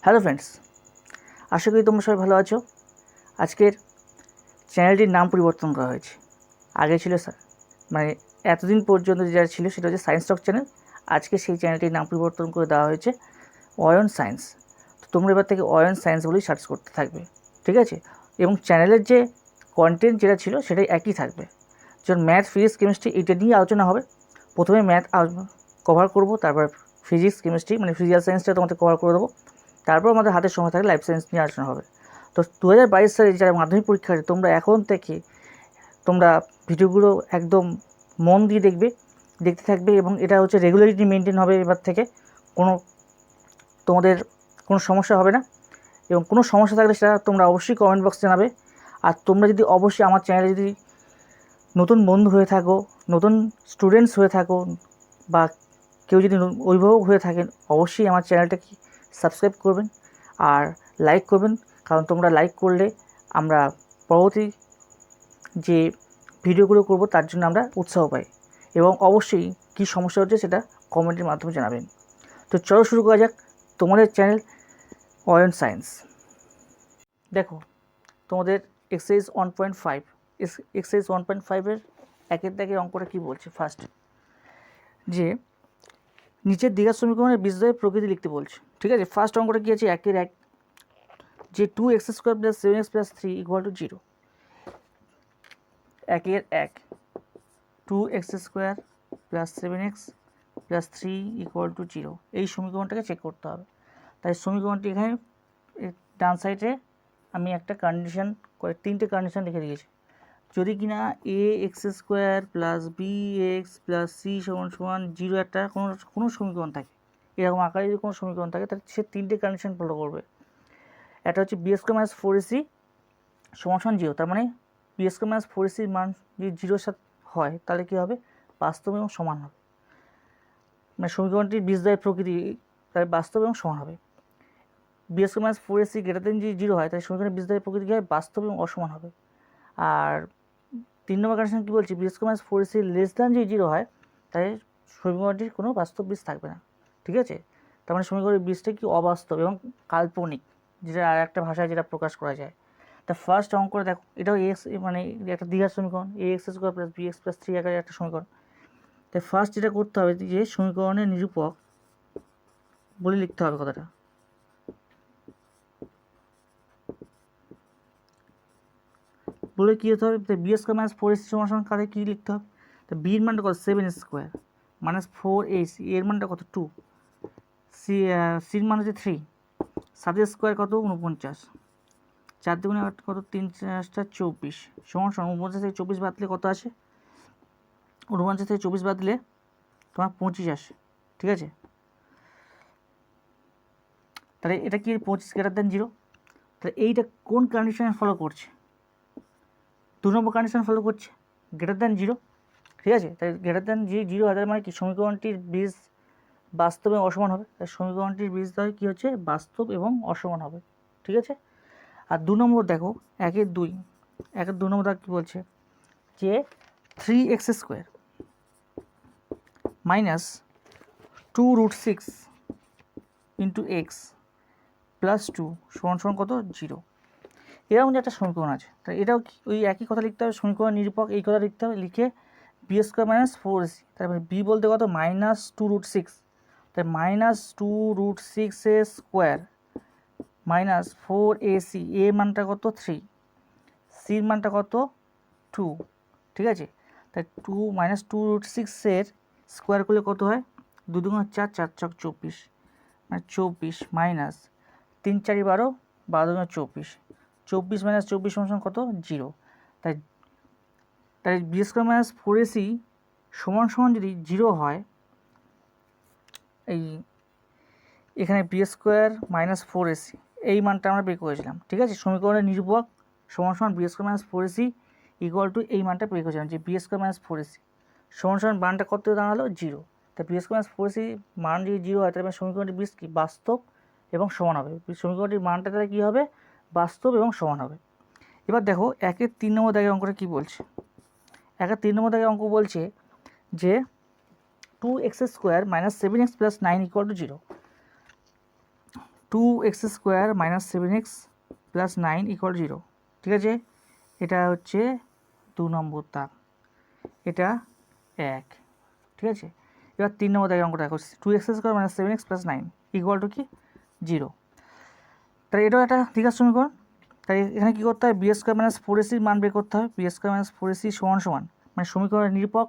Hello friends, আশা করি তোমরা সবাই ভালো আছো। আজকের চ্যানেলটির নাম পরিবর্তন করা হয়েছে। আগে ছিল মানে এতদিন পর্যন্ত যেটা ছিল সেটা হচ্ছে সায়েন্স টক চ্যানেল। আজকে সেই চ্যানেলটির নাম পরিবর্তন করে দেওয়া হয়েছে অয়ন সায়েন্স। তো তোমরা এবার থেকে অয়ন সায়েন্স বলেই সার্চ করতে থাকবে, ঠিক আছে? এবং চ্যানেলের যে কন্টেন্ট যেটা ছিল সেটাই একই থাকবে। যেমন ম্যাথ, ফিজিক্স, কেমিস্ট্রি এইটা নিয়ে আলোচনা হবে। প্রথমে ম্যাথ কভার করব, তারপর ফিজিক্স, কেমিস্ট্রি মানে ফিজিক্যাল সায়েন্সটা তোমাদের কভার করে দেবো। তারপর আমাদের হাতের সময় থাকে লাইফ সায়েন্স নিয়ে আলোচনা হবে। তো 2022 সালে যারা মাধ্যমিক পরীক্ষা আছে তোমরা এখন থেকে তোমরা ভিডিওগুলো একদম মন দিয়ে দেখতে থাকবে এবং এটা হচ্ছে রেগুলারিটি মেনটেন হবে। এবার থেকে তোমাদের কোনো সমস্যা হবে না, এবং কোনো সমস্যা থাকলে সেটা তোমরা অবশ্যই কমেন্ট বক্সে জানাবে। আর তোমরা যদি অবশ্যই আমার চ্যানেলে যদি নতুন বন্ধু হয়ে থাকো, নতুন স্টুডেন্টস হয়ে থাকো, বা কেউ যদি অভিভাবক হয়ে থাকেন, অবশ্যই আমার চ্যানেলটাকে সাবস্ক্রাইব করবেন আর লাইক করবেন। কারণ তোমরা লাইক করলে আমরা পরবর্তী যে ভিডিওগুলো করব তার জন্য আমরা উৎসাহ পাই। এবং অবশ্যই কী সমস্যা হচ্ছে সেটা কমেন্টের মাধ্যমে জানাবেন। তো চলো শুরু করা যাক তোমাদের চ্যানেল অয়ন সায়েন্স। দেখো, তোমাদের এক্সারসাইজ 1.5 এক্সারসাইজ 1.5-এর একের দাগের অঙ্কটা কী বলছে। ফার্স্ট যে নিচের দ্বিঘাত সমীকরণের বীজদ্বয়ের প্রকৃতি লিখতে বলছে, ঠিক আছে? ফার্স্ট অঙ্কটা কী আছে, একের এক, যে 2x² + 7x + 3 = 0। একের এক, 2x² + 7x + 3 = 0, এই সমীকরণটাকে চেক করতে হবে। তাই সমীকরণটি এখানে ডান সাইডে আমি একটা কন্ডিশন করে তিনটে কন্ডিশন লিখে দিয়েছি। যদি কিনা ax² + bx + c = 0 একটা কোনো সমীকরণ থাকে, এরকম আকারে যদি কোনো সমীকরণ থাকে, তাহলে সে তিনটে কন্ডিশন ফলো করবে। একটা হচ্ছে b² - 4ac = 0, তার মানে b² - 4ac মান যদি 0-এর সাথে হয় তাহলে কী হবে, বাস্তব এবং সমান হবে। মানে সমীকরণটির বীজদ্বয়ের প্রকৃতি তাহলে বাস্তব এবং সমান হবে। b² - 4ac যদি 0 হয় তাহলে সমীকরণের বীজদ্বয়ের প্রকৃতি কী হয়, বাস্তব এবং অসমান হবে। আর 3 নম্বর কন্ডিশন কী বলছি, b² - 4ac যদি 0 হয় তাহলে সমীকরণটির কোনো বাস্তব বীজ থাকবে না, ঠিক আছে? তার মানে সমীকরণের বীজটা কি অবাস্তব এবং কাল্পনিক, যেটা আর একটা ভাষায় যেটা প্রকাশ করা যায়। তা ফার্স্ট অঙ্কটা দেখো, এটাও এক্স মানে একটা দ্বিঘাত সমীকরণ, ax² + bx + 3 আকারের একটা সমীকরণ। তাই ফার্স্ট যেটা করতে হবে যে সমীকরণের নিরূপক বলে লিখতে হবে কথাটা। বলে কী হতে হবে, b² - 4ac = কারে কী লিখতে হবে, তো b এর মানটা কত, 7² - 4ac, এর মানটা কত 2, সির মান হচ্ছে 3, 7² কত 49, 4 দুগুণে 8 কত, 3 4 24 = 49 থেকে 24 বাদ দিলে কত আসে, 49 থেকে 24 বাদ দিলে তোমার 25 আসে, ঠিক আছে? তাহলে এটা কি 25 > 0, তাহলে এইটা কোন কন্ডিশনে ফলো করছে, 2 নম্বর কন্ডিশন ফলো করছে, >0, ঠিক আছে? তাই >0 হয়, মানে কি সমীকরণটির বীজ বাস্তব এবং অসমান হবে। তাই সমীকরণটির বীজদ্বয় কী হচ্ছে, বাস্তব এবং অসমান হবে, ঠিক আছে? আর 2 নম্বর দেখো, 1-এর 2 নম্বর দাগ কী বলছে, যে 3x² - 2√6 × x + 2 = কত, 0, এরকম যে একটা সমীকরণ আছে। তাই এটাও ওই একই কথা লিখতে হবে, সমীকরণ নিরূপক এই কথা লিখতে হবে, লিখে b² - 4ac, তারপরে b বলতে কত, -2√6, তাই -2√6² - 4ac, a মানটা কত 3, সির মানটা কত 2, ঠিক আছে? তাই 2 - 2√6 স্কোয়ার করলে কত হয়, 2 দুগুণ 4, 4 ছক 24, মানে 24 মাইনাস 3 4 12, 12 দুগুণ 24, 24 - 24 = কত, 0। তাই b² - 4ac = যদি 0 হয়, এই এখানে b² - 4ac এই মানটা আমরা বের করেছিলাম, ঠিক আছে? সমীকরণের নিরূপক = b² - 4ac = এই মানটা বের করেছিলাম, যে b² - 4ac মানটা কত দাঁড়ালো, 0। তাই b² - 4ac মান যদি 0 হয় তাহলে সমীকরণটির বীজ কি, বাস্তব এবং সমান হবে। সমীকরণটির মানটা তাহলে কী হবে, বাস্তব এবং সমান হবে। এবার দেখো 1-এর 3 নম্বর দাগের অঙ্কটা কী বলছে। 1-এর 3 নম্বর দাগের অঙ্ক বলছে যে 2x² - 7x + 9 = 0। 2x² minus 7x plus 9 equal 0। ঠিক আছে, এটা হচ্ছে 2 নম্বর দাগ, এটা 1। ঠিক আছে, এবার 3 নম্বর দাগের অঙ্কটা দেখো, 2x² minus 7x plus 9 equal to কি 0। তাই এটাও একটা দ্বিঘাত সমীকরণ। তাই এখানে কী করতে হবে, b² মাইনাস 4ac মান বের করতে হবে। b² মাইনাস 4ac সমান সমান, মানে সমীকরণের নিরূপক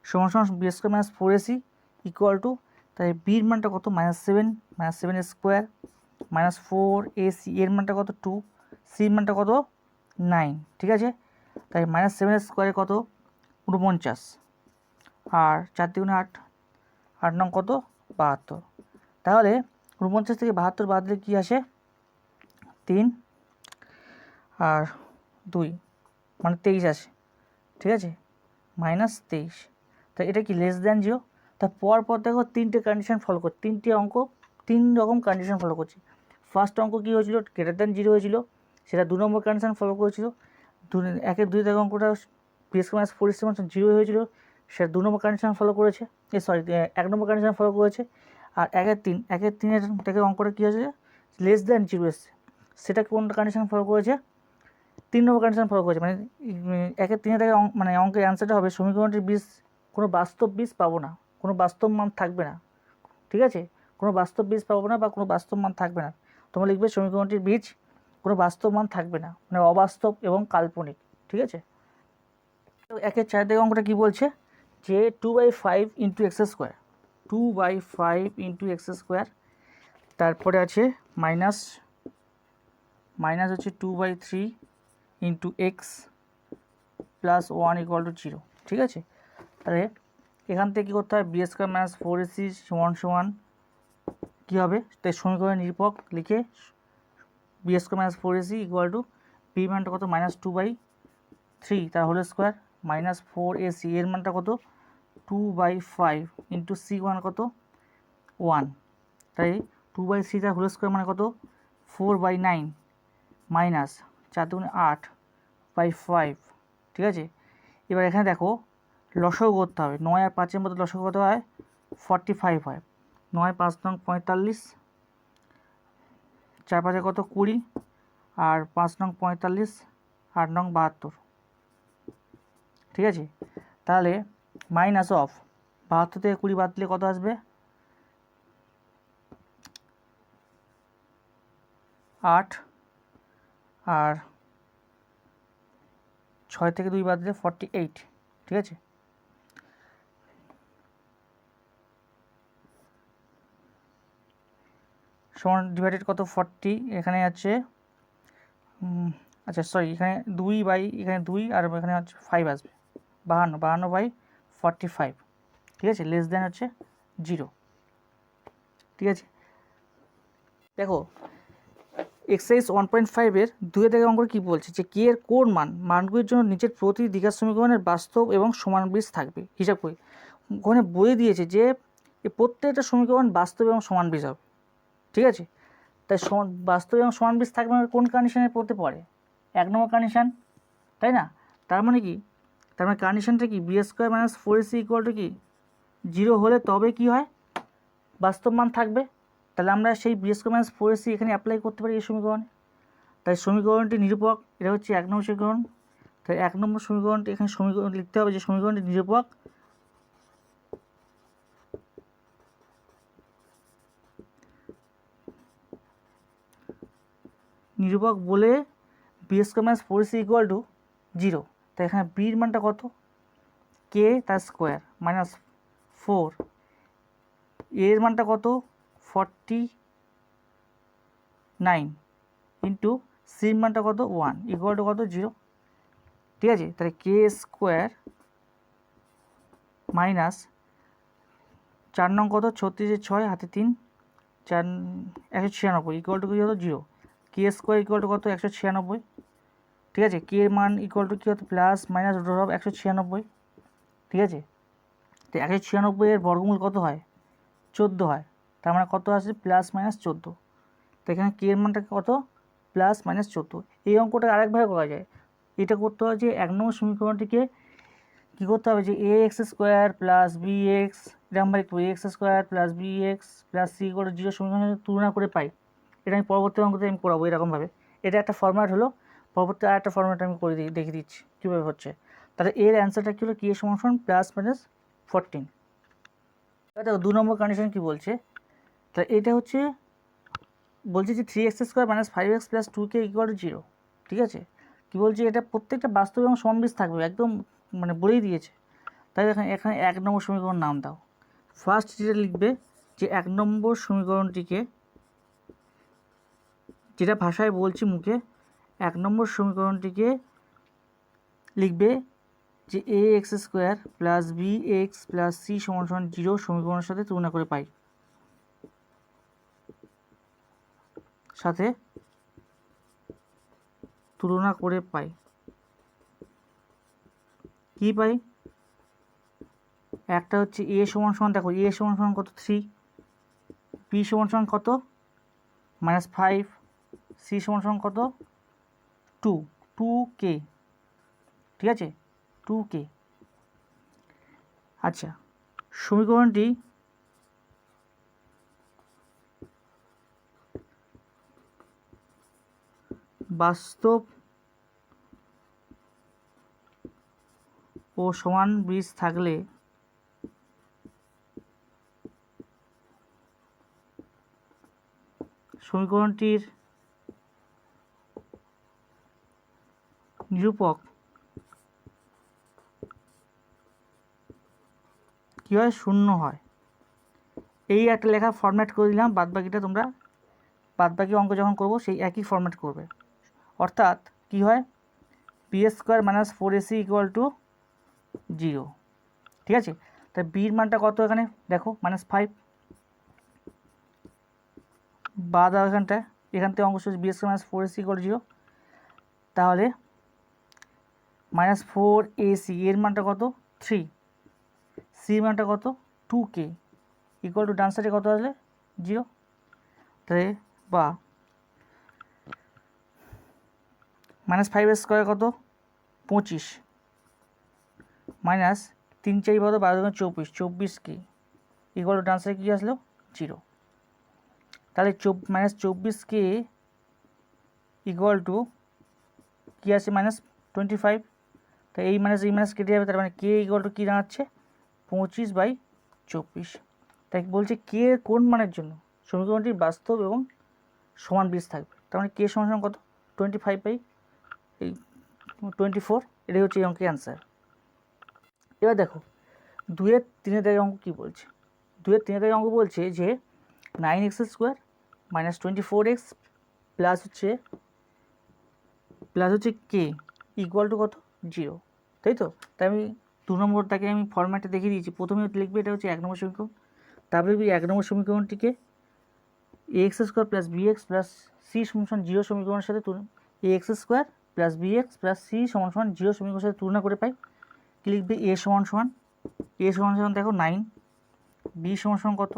সমান সমান b² minus 4ac equal to, তাই বির মানটা কত, -7 -7 স্কোয়ার মাইনাস 4ac এর মানটা কত 2, সির মানটা কত 9। ঠিক আছে, তাই -7 স্কোয়ারে কত 49, আর 4 × 8, 8 নং কত 72। তাহলে 49 থেকে 72 বাদ দিলে কী আসে, 3 আর 2 মানে 23 আসে। ঠিক আছে, -23। তাই এটা কি লেস দ্যান 0। তা পর দেখো 3টে কন্ডিশন ফলো করছে, 3টে অঙ্ক 3 রকম কন্ডিশন ফলো করছে। ফার্স্ট অঙ্ক কী হয়েছিল, গ্রেটার দ্যান 0 হয়েছিল, সেটা 2 নম্বর কন্ডিশন ফলো করেছিল। 1-2 দাগের অঙ্কটা b² মাইনাস 4ac সমান 0 হয়েছিল, সেটা 2 নম্বর কন্ডিশন ফলো করেছে, 1 নম্বর কন্ডিশন ফলো করেছে। আর 1-3 থেকে অঙ্কটা কী হয়েছে, লেস দ্যান 0 এসছে, সেটা কোন কন্ডিশন ফলো করেছে, 3 নম্বর কন্ডিশন ফলো করেছে। মানে 1-3 থেকে মানে অঙ্কের অ্যান্সারটা হবে সমীকরণটির বীজ কোনো বাস্তব বীজ পাবো না, কোনো বাস্তব মান থাকবে না। ঠিক আছে, কোনো বাস্তব বীজ পাবো না বা কোনো বাস্তব মান থাকবে না। তোমরা লিখবে সমীকরণটির বীজ কোনো বাস্তব মান থাকবে না, মানে অবাস্তব এবং কাল্পনিক। ঠিক আছে, তো 1-4 থেকে অঙ্কটা কী বলছে, যে 2/5 × x², 2/5 × x², তারপরে আছে মাইনাস হচ্ছে 2/3 × x প্লাস 1 ইকুয়াল টু 0। ঠিক আছে, তাহলে এখান থেকে কী করতে হবে, b² মাইনাস 4ac সমান সমান কী হবে, তাই সমীকরণের নিরূপক লিখে b² minus 4ac equal to b মানটা কত -2/3 তার হোল স্কোয়ার মাইনাস 4ac এর মানটা কত 2/5 × c মান কত 1, তাই 2/3 তার হোল স্কোয়ার মানে কত 4/9 মাইনাস 4×8/5। ঠিক আছে, এবার এখানে দেখো লসাগু করতে হবে, 9 আর 5-এর মধ্যে লসাগু কত হয় 45 হয়। 9 5 নং 45, 4 5 কত 20, আর 5 নং 45, 8 নং 72। ঠিক আছে, তাহলে মাইনাস অফ 72 থেকে 20 বাদ দিলে কত আসবে 8, আর 6 থেকে 2 বাদ দিলে 48। ঠিক আছে, সমান ডিভাইডেড কত 40, এখানে আছে আচ্ছা সরি এখানে 2 এখানে 2 আর এখানে হচ্ছে 5 আসবে 52/45। ঠিক আছে, লেস দেন হচ্ছে 0। ঠিক আছে, দেখো এক্সারসাইজ 1.5-এর 2 থেকে অঙ্ক কী বলছে, যে কে এর কোন মানগুলির জন্য নিচের প্রতি দ্বিঘাত সমীকরণের বাস্তব এবং সমান বীজ থাকবে। হিসাব করি, ওখানে বলে দিয়েছে যে প্রত্যেকটা সমীকরণ বাস্তব এবং সমান বীজ হবে। ঠিক আছে, তাই বাস্তব এবং সমান বীজ থাকবে কোন কন্ডিশনে পড়তে পড়ে, 1 নম্বর কন্ডিশন, তাই না। তার মানে কি, তার মানে কন্ডিশনটা কি b² minus 4ac equal to কি 0 হলে তবে কি হয় বাস্তব মান থাকবে। তাহলে আমরা সেই b² মাইনাস 4ac এখানে অ্যাপ্লাই করতে পারি এই সমীকরণে। তাই সমীকরণটি নিরূপক, এটা হচ্ছে 1 নম্বর সমীকরণ। তাই 1 নম্বর সমীকরণটি এখানে সমীকরণ লিখতে হবে যে সমীকরণটি নিরূপক বলে b² minus 4ac equal to 0। তাই এখানে বির মানটা কত কে তার স্কোয়ার মাইনাস 4, এর মানটা কত 49 ইন্টু সির মানটা কত 1 ইকুয়াল টু কত 0। ঠিক আছে, তাহলে কে স্কোয়ার মাইনাস 4 নং কত 36 6 হাতে 3 4 196 ইকুয়াল টু কী হতো 0। কে স্কোয়ার ইকুয়াল টু কত 196। ঠিক আছে, কে এর মান ইকুয়াল টু কী হতো প্লাস মাইনাস রুট অফ 196। ঠিক আছে, তো 196 এর বর্গমূল কত হয় 14 হয়, তার মানে কত আসে প্লাস মাইনাস 14। তো এখানে কে এর মানটা কত প্লাস মাইনাস 14। এই অঙ্কটা আরেকভাবে করা যায়, এটা করতে হয় যে 1 নম্বর সমীকরণটিকে কী করতে হবে যে ax² প্লাস bx এরকম লিখবো ax² plus bx plus c = 0 সমীকরণের তুলনা করে পাই এটা আমি পরবর্তী অঙ্কতে আমি করাবো এরকমভাবে। এটা একটা ফর্ম্যাট হলো, পরবর্তী আর একটা ফর্ম্যাট আমি করে দেখিয়ে দিচ্ছি কীভাবে হচ্ছে। তাহলে এর অ্যান্সারটা কী হলো, কি এর সমান প্লাস মাইনাস 14। দেখো 2 নম্বর কন্ডিশন কী বলছে, তাহলে এটা হচ্ছে বলছে যে 3x² - 5x + 2k = 0। ঠিক আছে, কী বলছে, এটা প্রত্যেকটা বাস্তব এবং সমান বীজ থাকবে, একদম মানে বলেই দিয়েছে। তাই এখানে 1 নম্বর সমীকরণ নাম দাও। ফার্স্ট যেটা লিখবে যে 1 নম্বর সমীকরণটিকে, যেটা ভাষায় বলছি মুখে, 1 নম্বর সমীকরণটিকে লিখবে যে ax² + bx + c = 0 সমীকরণের সাথে তুলনা করে পাই, সাথে তুলনা করে পাই কি পাই, একটা হচ্ছে a = দেখো a = কত 3, b = কত -5, c = কত 2k। ঠিক আছে, 2k। আচ্ছা, সমীকরণটি বাস্তব ও সমান বীজ থাকলে সমীকরণটির নিরূপক কী হয়, শূন্য হয়। এই একটা লেখা ফরম্যাট করে দিলাম, বাদবাকিটা তোমরা বাদবাকি অঙ্ক যখন করবো সেই একই ফরম্যাট করবে। অর্থাৎ কি হয়, b² - 4ac = 0। ঠিক আছে, তাই বির মানটা কত এখানে দেখো -5, বা দাও এখানটায়, এখান থেকে অঙ্ক b² - 4ac = 0। তাহলে -4ac এর মানটা কত 3, c মানটা কত 2k = ডান সাইডে কত আসলে 0। তাহলে বা -5² কত 25, -3 4 12 12 24, 24k = ডান সাইডে কী আসলো 0। তাহলে -24k = কী আছে -25। তো এই মাইনাস কেটে যাবে, তার মানে k = কী দাঁড়াচ্ছে 25/24। তাই বলছে কে কোন মানের জন্য সমীকরণটি বাস্তব এবং সমান বীজ থাকবে, তার মানে k = কত 25/24। এটাই হচ্ছে এই অঙ্কের অ্যান্সার। এবার দেখো 2-এর 3-এর দাগের অঙ্ক কী বলছে। 2-এর 3-এর দাগের অঙ্ক বলছে যে 9x² - 24x প্লাস হচ্ছে k = কত 0, তাই তো। তাই আমি 2 নম্বরটাকে আমি ফরম্যাটে দেখিয়ে দিয়েছি। প্রথমে লিখবে এটা হচ্ছে 1 নম্বর সমীকরণ, তারপরে লিখবি 1 নম্বর সমীকরণটিকে ax² + bx + c = 0 সমীকরণের সাথে ax² + bx + c = 0 সমীকরণের সাথে তুলনা করে পাই। কি লিখবে, a = দেখো 9, b = কত,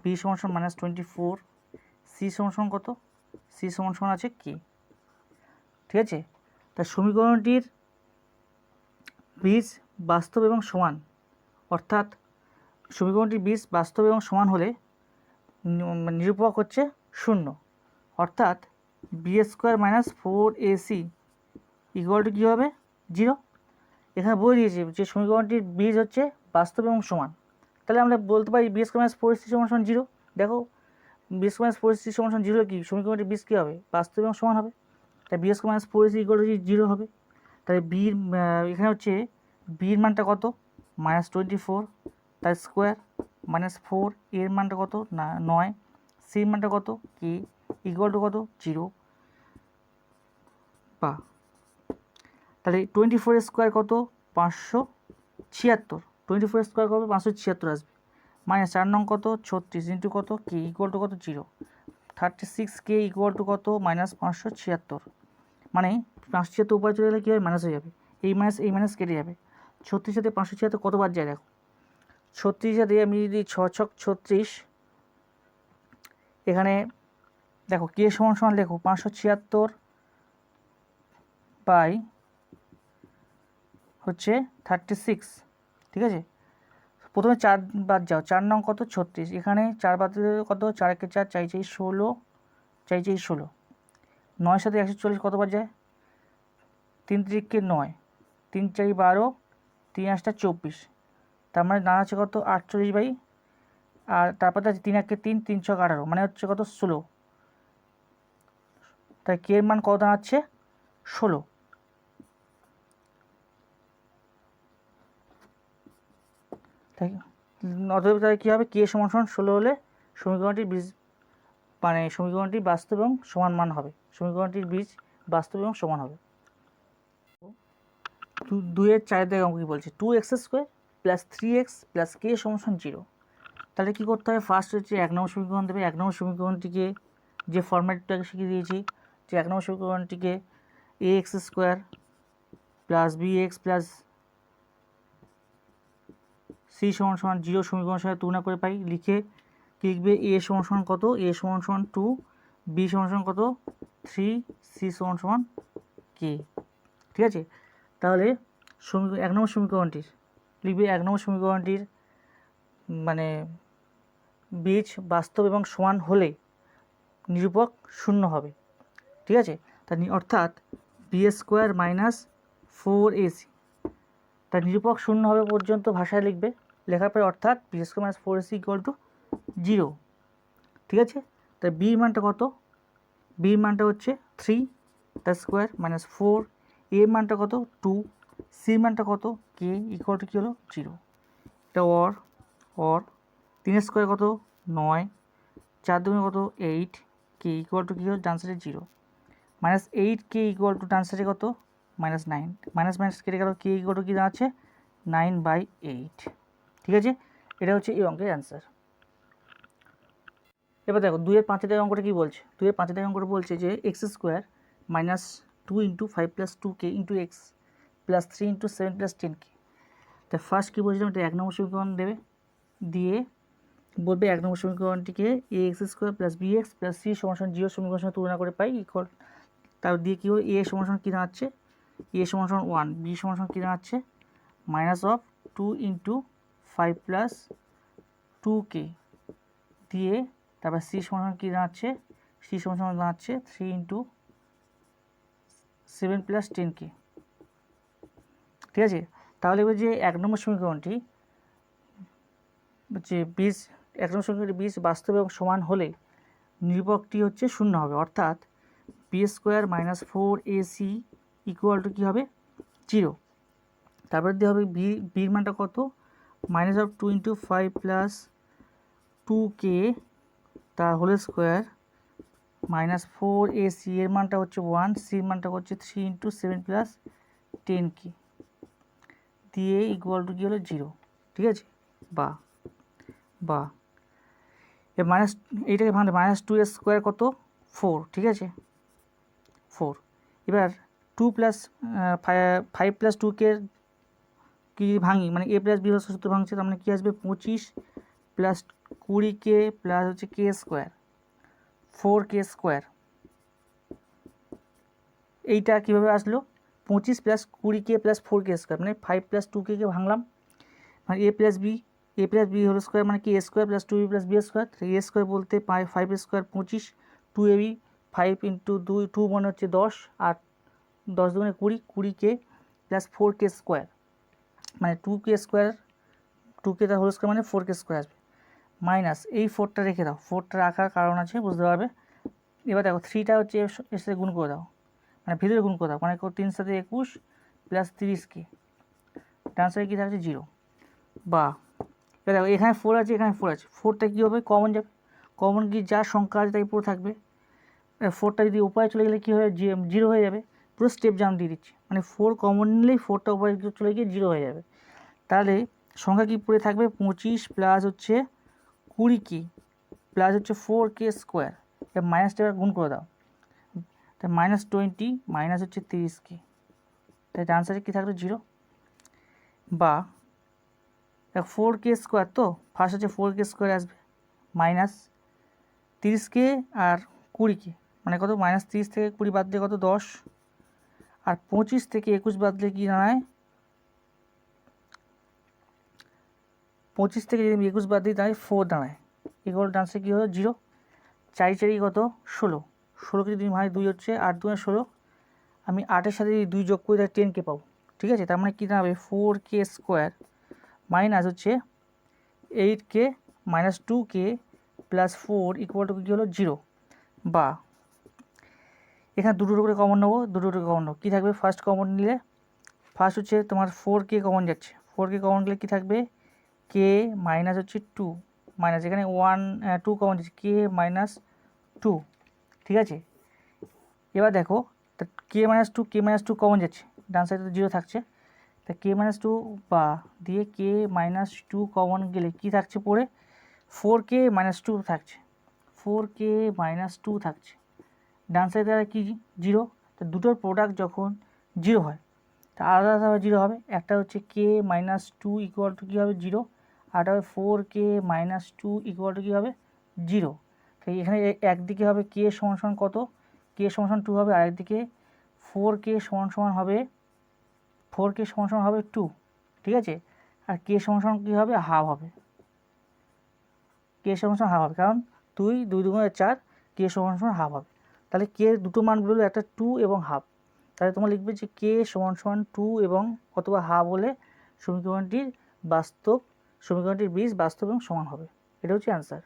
b = -24, c = কত, c = আছে k। ঠিক আছে, তা সমীকরণটির বীজ বাস্তব এবং সমান, অর্থাৎ সমীকরণটির বীজ বাস্তব এবং সমান হলে নিরূপক হচ্ছে 0, অর্থাৎ b² - 4ac = কী হবে 0। এখানে বলে দিয়েছে যে সমীকরণটির বীজ হচ্ছে বাস্তব এবং সমান, তাহলে আমরা বলতে পারি b² - 4ac = 0। দেখো b² - 4ac = 0 কি সমীকরণটির বীজ কী হবে, বাস্তব এবং সমান হবে, তাই b² - 4ac = 0 হবে। তাহলে বির এখানে হচ্ছে বির মানটা কত -24 তার স্কোয়ার, -4 এর মানটা কত না 9, সির মানটা কত k = কত 0। বা তাহলে 24² কত 576, 24² কত 576 আসবে, -4 নং কত 36 ইন্টু কত k = কত 0, 36k = কত -576, মানে 576 উপরে চলে গেলে কী হবে মাইনাস হয়ে যাবে, এই মাইনাস কেটে যাবে। 36 সাথে 576 কতবার যায় দেখো, 36 সাথে আমি যদি 6 ছক 36, এখানে দেখো k = লেখো 576 বাই হচ্ছে 36। ঠিক আছে, প্রথমে 4 বাদ যাও, 4 নং কত 36, এখানে 4 বাদ দিলে কত 4 × 4 = 16, চারি 16, 9 সাথে 140 কতবার যায়? 3 3 9, 3 4 12, 3 8 24, তার মানে দাঁড়াচ্ছে কত 48 বাই, আর তারপরে আছে 3 1 3, 3 6 18, মানে হচ্ছে কত 16। তাই কে এর মান কত দাঁড়াচ্ছে 16। তাই অতএব তাহলে কী হবে, কে সমান সমান 16 হলে সমীকরণটির বীজ মানে সমীকরণটি বাস্তব এবং সমান মান হবে, সমীকরণটির বীজ বাস্তব এবং সমান হবে। 2 এর 4 দাগে অঙ্ক কী বলছে, 2x² প্লাস 3x প্লাস কে সমান 0। তাহলে কী করতে হবে, ফার্স্ট হচ্ছে 1 নম্বর সমীকরণ দেবে। 1 নম্বর সমীকরণটিকে যে ফরম্যাটটাকে শিখিয়ে দিয়েছি, যে 1 নম্বর সমীকরণটিকে ax² plus bx plus c সমান 0 সমীকরণের সাথে তুলনা করে পাই। লিখে কি লিখবে, a সমান কত, a সমান 2, b সমান কত 3, c সমান k। ঠিক আছে, তাহলে 1 নম্বর সমীকরণটির লিখবে, 1 নম্বর সমীকরণটির মানে বীজ বাস্তব এবং সমান হলে নিরূপক শূন্য হবে। ঠিক আছে, অর্থাৎ b² মাইনাস 4ac, তার নিরূপক শূন্য হবে পর্যন্ত ভাষায় লিখবে। লেখার পরে অর্থাৎ b² minus 4ac equal to 0। ঠিক আছে, তাই বির মানটা কত, বির মানটা হচ্ছে 3 তার স্কোয়ার মাইনাস 4, এর মানটা কত 2, সির মানটা কত কে ইকুয়াল টু কী হলো 0। এটা অর 3 স্কোয়ার কত 9, 4 দুগুণে কত 8, কে ইকুয়াল টু কী হলো ডান সাইডে 0, মাইনাস 8 কে ইকুয়াল টু ডান সাইডে কত -9, মাইনাস মাইনাস কেটে গেল, কে ইকুয়াল টু কী দাঁড়াচ্ছে 9/8। ঠিক আছে, এটা হচ্ছে এই অঙ্কের অ্যান্সার। এবার দেখো 2 এর 5 দাগের অঙ্কটা কী বলছে, 2 এর 5 দাগের অঙ্কটা বলছে যে x² minus 2 × 5 + 2k × x plus 3 × 7 + 10k। তা ফার্স্ট কী বলছিলাম, এটা 1 নম্বর সমীকরণ দেবে, দিয়ে বলবে 1 নম্বর সমীকরণটিকে ax² plus bx plus c সমান 0 সমীকরণের সঙ্গে তুলনা করে পাই ইকুয়াল, তার দিয়ে কী হবে, a সমান কী দাঁড়াচ্ছে, a সমান 1, b সমান কী দাঁড়াচ্ছে -2 × 5 + 2k, দিয়ে তারপর c সমান কী দাঁড়াচ্ছে, c সমান দাঁড়াচ্ছে 3 × 7 + 10k। ঠিক আছে, তাহলে এবার যে 1 নম্বর সমীকরণটি যে বীজ 1 নম্বর সমীকরণটি বীজ বাস্তব এবং সমান হলে নিরূপকটি হচ্ছে শূন্য হবে, অর্থাৎ b² minus 4ac equal to কী হবে 0। তারপর দিয়ে হবে বির মানটা কত -2 × 5 + 2k তার হোল স্কোয়ার মাইনাস 4ac, এর মানটা হচ্ছে 1, সির মানটা হচ্ছে 3 × 7 + 10k, দিয়ে ইকুয়াল টু কী হলো 0। ঠিক আছে, বা এর মাইনাস এইটাকে ভাঙলে -2² কত 4। ঠিক আছে 4, এবার 2 + 5 + 2k কি ভাঙি, মানে a + b সূত্র ভাঙছে, তার মানে কী আসবে 25 + 20k প্লাস হচ্ছে k², 4k²। এইটা কীভাবে আসলো, 25 + 20k প্লাস 4k², মানে 5 + 2k কে ভাঙলাম, মানে a + b হোল স্কোয়ার মানে কি a² + 2b + b², a² বলতে 5² 25, 2ab 5 × 2 মানে হচ্ছে 10, আর 10 দুগুণে 20, 20k প্লাস 4k², মানে 2k² 2k তার হোল স্কোয়ার মানে 4k² আসবে, মাইনাস এই 4টা রেখে দাও, 4টা রাখার কারণ আছে বুঝতে পারবে। এবার দেখো 3টা হচ্ছে এর সাথে গুণ করে দাও, মানে ভিতরে গুণ করে দাও, মানে 3 × 7 = 21 প্লাস 30k, ডান সাইডে কী থাকছে 0। বা এবার দেখো এখানে 4 আছে, এখানে 4 আছে, 4টা কী হবে কমন যাবে, কমন কি যা সংখ্যা আছে তাই পুরো থাকবে। 4টা যদি উপায় চলে গেলে কী হয়ে 0 হয়ে যাবে, পুরো স্টেপ জাম্প দিয়ে দিচ্ছি, মানে 4 কমন নিলেই 4টা উপায় চলে গিয়ে 0 হয়ে যাবে। তাহলে সংখ্যা কী পড়ে থাকবে 25 প্লাস হচ্ছে 20k প্লাস হচ্ছে 4k², এবার মাইনাসটা গুণ করে দাও, তাই -20 মাইনাস হচ্ছে 30k, তাই ডান সাইডে কী থাকবে 0। বা 4k² তো ফার্স্ট হচ্ছে 4k² আসবে, মাইনাস 30k আর 20k মানে কত, -30 থেকে 20 বাদ দিয়ে কত 10, আর 25 থেকে 21 বাদ দিয়ে কী দাঁড়ায়, 25 থেকে যদি 21 বাদ দিই তাহলে 4 দাঁড়ায়, এগুলো ডান সাইডে কী হলো 0, 4 4 কত 16, ষোলোকে যদি ভাঙি 2 হচ্ছে 8 2 16, আমি 8-এর সাথে যদি 2 যোগ করি তাহলে 10k পাবো। ঠিক আছে, তার মানে কী দাঁড়াবে 4k স্কোয়ার মাইনাস হচ্ছে 8k minus 2k plus 4 equal to কী হলো 0। বা এখানে দুটো করে কমন নেবো, দুটো করে কমন নেবো, কী থাকবে ফার্স্ট কমন নিলে ফার্স্ট হচ্ছে তোমার 4k কমন যাচ্ছে, 4k কমন গেলে কী থাকবে k মাইনাস হচ্ছে 2 মাইনাস এখানে 2 কমন যাচ্ছে k মাইনাস 2। ঠিক আছে, এবার দেখো k মাইনাস 2 কমন যাচ্ছে, ডান সাইডে তো 0 থাকছে, তা k মাইনাস 2 বা দিয়ে k মাইনাস 2 কমন গেলে কী থাকছে পড়ে 4k মাইনাস 2 থাকছে, 4k মাইনাস 2 থাকছে, ডান সাইডে আর কি 0। তো দুটোর প্রোডাক্ট যখন 0 হয় তা আলাদা আলাদাভাবে 0 হবে, একটা হচ্ছে k মাইনাস 2 ইকুয়াল টু কী হবে 0, আর হবে 4k মাইনাস 2 ইকুয়াল টু কী হবে 0। তো এখানে একদিকে হবে k সমান সমান কত, k সমান সমান 2 হবে, আর একদিকে 4k সমান সমান হবে 2। ঠিক আছে, আর k সমান সমান কী হবে হাফ হবে, k সমান সমান হাফ হবে, কারণ 2 2 2 4, k সমান সমান হাফ হবে। তাহলে k এর দুটো মান বললো, একটা 2 এবং হাফ, তাহলে তোমরা লিখবে যে k সমান সমান 2 এবং অথবা হাফ হলে সমীকরণটির বীজ বাস্তব এবং সমান হবে। এটা হচ্ছে অ্যান্সার।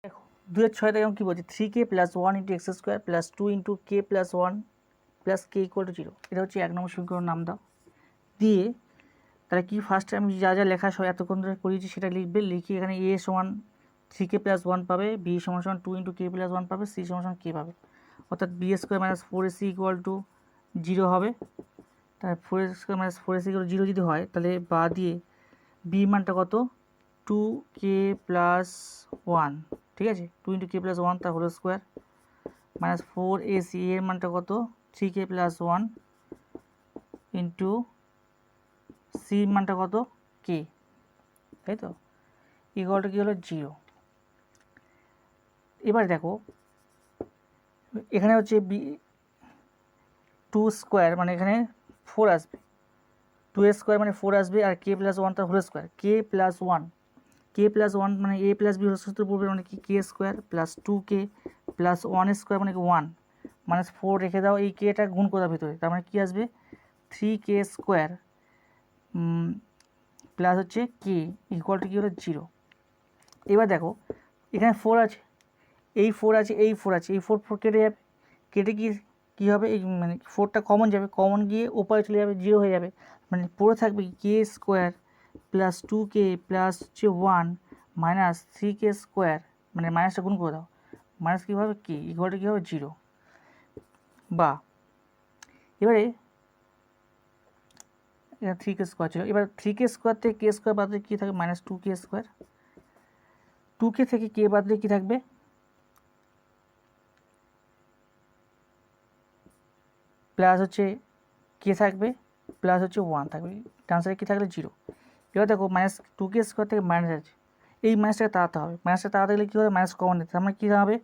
দেখো 2-6 দেখো কী বলছে 3k plus 1 into x square plus 2 into k plus 1 plus k equal to 0। এটা হচ্ছে 1 নম্বর সমীকরণ, নাম দাও দিয়ে তাহলে কি ফার্স্টে আমি যা যা লেখা সব এতক্ষণ ধরে করিয়েছি সেটা লিখবে, লিখে এখানে a সমান 3k প্লাস 1 পাবে, b সমান সমান 2 ইন্টু k প্লাস 1 পাবে, c সমান সমান k পাবে, অর্থাৎ b square minus 4ac equal to 0 হবে। তাহলে 4 square minus 4ac equal to 0 যদি হয় তাহলে বা দিয়ে b মানটা কত 2k প্লাস 1, ঠিক আছে 2 ইন্টু k প্লাস 1 তার হোল স্কোয়ার মাইনাস 4ac এর মানটা কত 3k প্লাস 1 ইন্টু সি মানটা কত k, তাই তো, ইকুয়াল টু কী হলো 0। এবার দেখো এখানে হচ্ছে বি 2 স্কোয়ার মানে এখানে 4 আসবে, 2 স্কোয়ার মানে 4 আসবে, আর k প্লাস 1 তার হোল স্কোয়ার, k প্লাস 1 মানে a প্লাস b হোল সূত্র পড়বে মানে কি k square plus 2k plus 1 square মানে কি 1 মাইনাস 4 রেখে দাও, এই kটা গুণ করা ভিতরে, তার মানে কী আসবে 3k স্কোয়ার প্লাস হচ্ছে k ইকুয়াল টু কী হলো 0। এবার দেখো এখানে 4 আছে, এই 4 আছে, এই 4 আছে, এই 4 কেটে যাবে, কেটে কী হবে এই মানে 4টা কমন যাবে, কমন গিয়ে ওপারে চলে যাবে 0 হয়ে যাবে, মানে পড়ে থাকবে k square plus 2k plus হচ্ছে 1 মাইনাস 3k স্কোয়ার, মানে মাইনাসটা গুণ করে দাও, মাইনাস কী হবে k ইকুয়াল টু কী হবে 0। বা এবারে 3k স্কোয়ার ছিল, এবার 3k স্কোয়ার থেকে k স্কোয়ার বাদ দিয়ে কী থাকবে মাইনাস 2k স্কোয়ার, 2k থেকে k বাদ দিয়ে কী থাকবে প্লাস হচ্ছে k থাকবে প্লাস হচ্ছে 1 থাকবে, ডান সাইডে কী থাকলে 0। এবার দেখো মাইনাস 2k স্কোয়ার থেকে মাইনাস আছে, এই মাইনাসটাকে তাড়াতে হবে, মাইনাসটা তাড়াতে গেলে কী হবে মাইনাস কমন নিতে, তার মানে কী হবে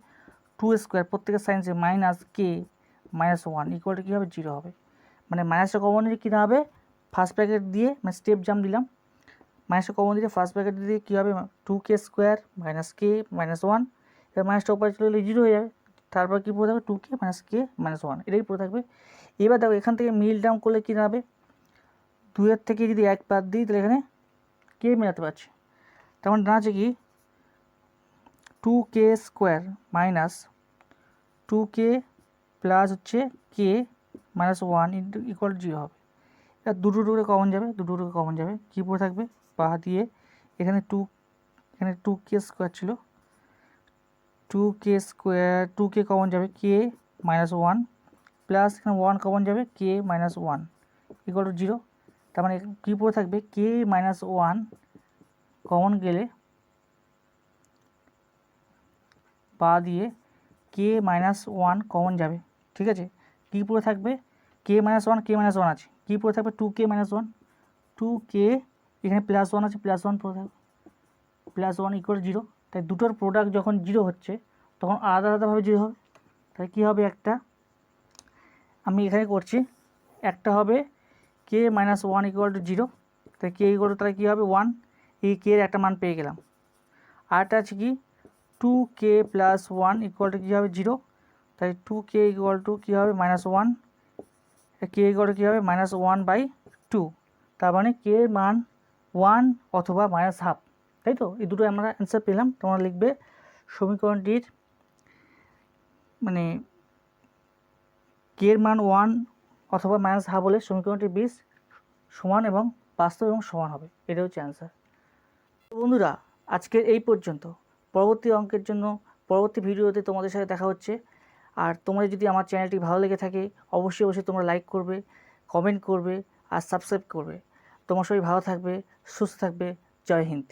2 স্কোয়ার প্রত্যেকের সাইন্সে minus k minus 1 equal to কী হবে 0 হবে, মানে মাইনাসটা কমন নিলে কী হবে ফার্স্ট ব্র্যাকেট দিয়ে মানে স্টেপ জাম্প দিলাম, মাইনাসটা কমন দিলে ফার্স্ট ব্র্যাকেট দিয়ে কী হবে 2k square minus k minus 1, এবার মাইনাসটা উপরে চলে গেলে 0 হয়ে যাবে, তারপর কী পড়ে থাকবে 2k মাইনাস k মাইনাস 1, এটাই পড়ে থাকবে। এবার দেখো এখান থেকে মিল ডাউন করলে কী দাঁড়াবে 2-এর থেকে যদি 1 বাদ দিই তাহলে এখানে k মেলাতে পারছি, তার মানে দাঁড়াচ্ছে কি 2k square minus 2k plus হচ্ছে k মাইনাস 1 ইন্টু ইকুয়াল 0 হবে। এবার দুটো করে কমন যাবে, কী পড়ে থাকবে বা দিয়ে এখানে 2k স্কোয়ার ছিল, 2k কমন যাবে k মাইনাস 1 প্লাস এখানে 1 কমন যাবে k মাইনাস 1 ইকুয়াল টু 0, তার মানে কী পড়ে থাকবে k মাইনাস 1 কমন গেলে বা দিয়ে k মাইনাস 1 কমন যাবে, ঠিক আছে, কী পড়ে থাকবে k মাইনাস 1 আছে, কী পড়ে থাকবে 2k মাইনাস 1, 2k এখানে প্লাস 1 আছে, প্লাস 1 পড়ে থাকবে, প্লাস 1 ইকুয়াল 0। তাই দুটোর প্রোডাক্ট যখন 0 হচ্ছে তখন আলাদা আলাদাভাবে 0 হবে, তাই কী হবে একটা আমি এখানে করছি, একটা হবে k মাইনাস 1 ইকুয়াল টু 0, তাই k ইকুয়াল টু তাহলে কী হবে 1, এই k এর একটা মান পেয়ে গেলাম, আরটা আছে কি 2k প্লাস 1 ইকুয়াল টু কী হবে 0, তাই 2k ইকুয়াল টু কী হবে -1, কে ইকুয়াল টু কী হবে -1/2, তার মানে কে এর মান 1 অথবা -1/2, তাই তো? এই দুটো আমরা অ্যান্সার পেলাম। তোমরা লিখবে সমীকরণটির মানে কে এর মান 1 অথবা -1/2 হলে সমীকরণটির বীজ সমান এবং বাস্তব এবং সমান হবে, এটা হচ্ছে অ্যান্সার। তো বন্ধুরা, আজকের এই পর্যন্ত। পরবর্তী অঙ্কের জন্য পরবর্তী ভিডিওতে তোমাদের সাথে দেখা হচ্ছে। আর তোমাদের যদি আমার চ্যানেলটি ভালো লেগে থাকে অবশ্যই তোমরা লাইক করবে, কমেন্ট করবে আর সাবস্ক্রাইব করবে। তোমার সবাই ভালো থাকবে, সুস্থ থাকবে। জয় হিন্দ।